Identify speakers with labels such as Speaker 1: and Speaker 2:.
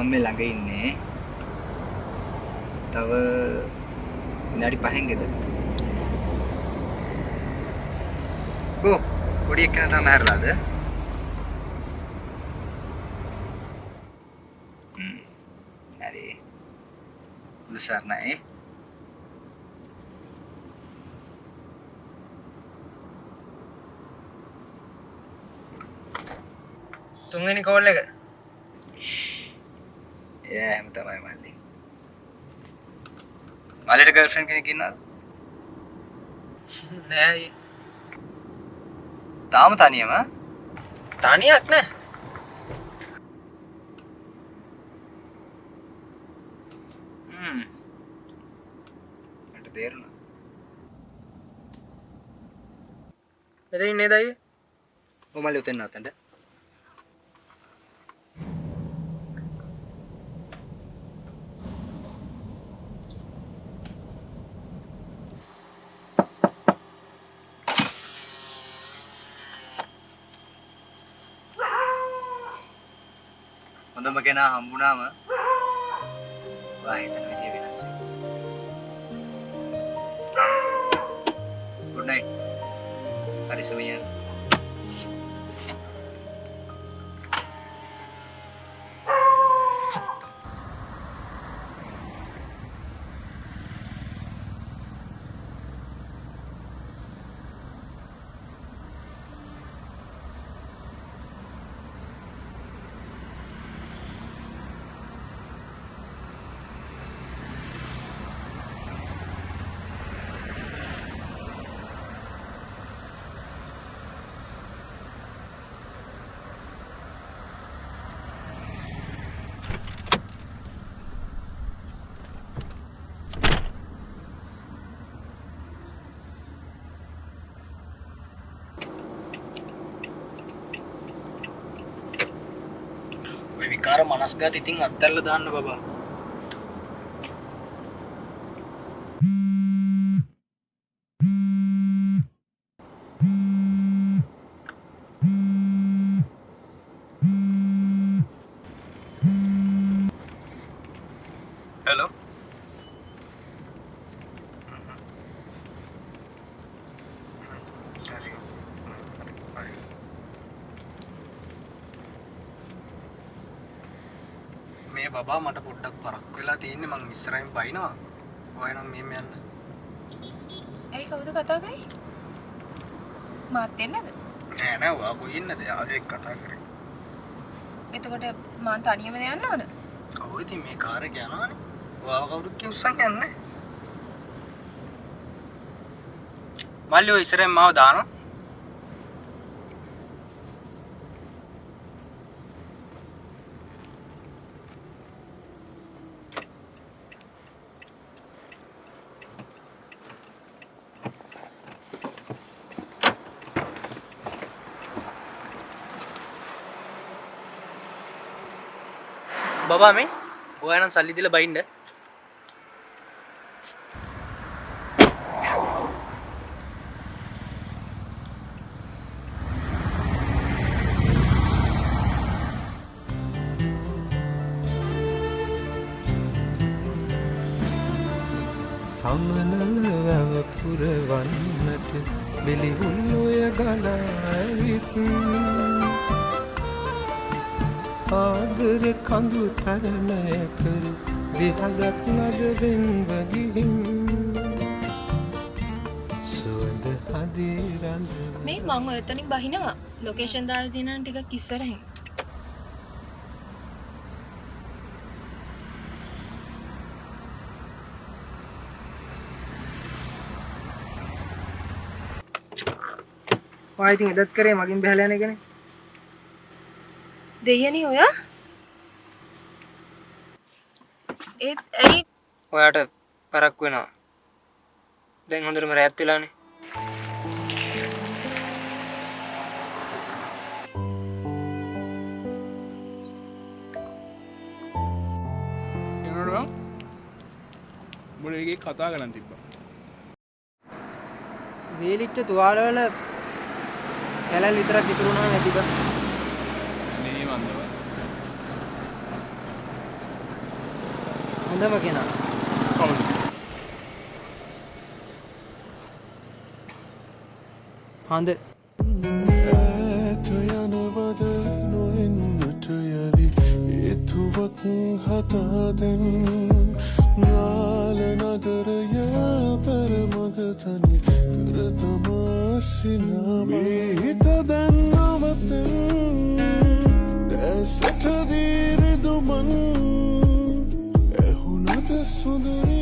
Speaker 1: මම මේ ළඟ ඉන්නේ. තව විනාඩි 5න් ගෙදර. කො පොඩි එක්කෙනා තමයි හැරලාද? හරි. දුසාරණයි.
Speaker 2: තුන්වෙනි කෝල් එක.
Speaker 1: එහෙම තමයි මල්ලි. මල්ලිට ගර්ල්ෆ්‍රෙන්ඩ් කෙනෙක් ඉන්නවද?
Speaker 2: නෑ.
Speaker 1: තාම තනියම?
Speaker 2: තනියක් නෑ.
Speaker 1: මට තේරුණා.
Speaker 2: මෙතන ඉන්නේ දයි.
Speaker 1: ඔමල්ලි උතෙන් නැතඳ. හොඳම කෙනා හම්බුනාම ඔයා හිතන විදිය වෙනස් වෙනවා. Good night. Karisamiyan.
Speaker 2: ඔය විකාර මනස්ගත ඉතින් අත්හැරලා දාන්න බබා.
Speaker 1: Hello.
Speaker 2: මේ බබා මට පොඩ්ඩක් පරක් වෙලා තියෙන්නේ මං ඉස්සරහින් බයිනවා. ඔය නම් මෙහෙම යන්න.
Speaker 3: ඇයි කවුද කතා කරේ? මාත් එන්නද?
Speaker 2: නෑ නෑ ඔයා කොහේ ඉන්නද? යාළුවෙක් කතා කරේ.
Speaker 3: එතකොට මං තනියම යන්න ඕන?
Speaker 2: කවුරු ඉතින් මේ කාර් එක යනවනේ. ඔයාව කවුරුත් කිව්සන් යන්නේ. මල්ලි ඔය ඉස්සරහින් මාව දානවා. බබා මේ ඔයා නම් සල්ලි දීලා බයින්න.
Speaker 4: සමනල වැව පුරවන්නට බිලිහුල් ඔය ගලා ඇවිත් ආදර කඳු තරණය කර දිහදක් නදවෙන් වගිහින් සුවඳ හදිරන්න
Speaker 3: මේ මං ඔය එතනින් බහිනවා. ලොකේෂන් දාලා තියෙනවා ටිකක් ඉස්සරහින්.
Speaker 2: ඔයා ඉතින් එදත් කරේ මගින් බහලා යන එකනේ.
Speaker 3: දෙයනේ ඔයා? ඒත් ඇයි
Speaker 2: ඔයාට පරක් වෙනවා. දැන් හොඳටම රැත් වෙලානේ.
Speaker 5: එනකොට මොලේ එකේ කතා කරන් තිබ්බා.
Speaker 2: වේලිච්ච තුවාලවල කැලල් විතරක් ඉතුරු වුණා නැති බං.
Speaker 5: අනේ මන්දව.
Speaker 1: හොඳම කෙනා.
Speaker 5: කවුද?
Speaker 1: හඳ.
Speaker 4: ඈත යනවද නොෙන්නට යලි ඒතුවක් හතාදෙන් යාල නගරය පෙර මගතනි කරතමාසිනාම හිත දන්නවතෙන් දැසට දීරිදුමන් ඇහුනද සුදරි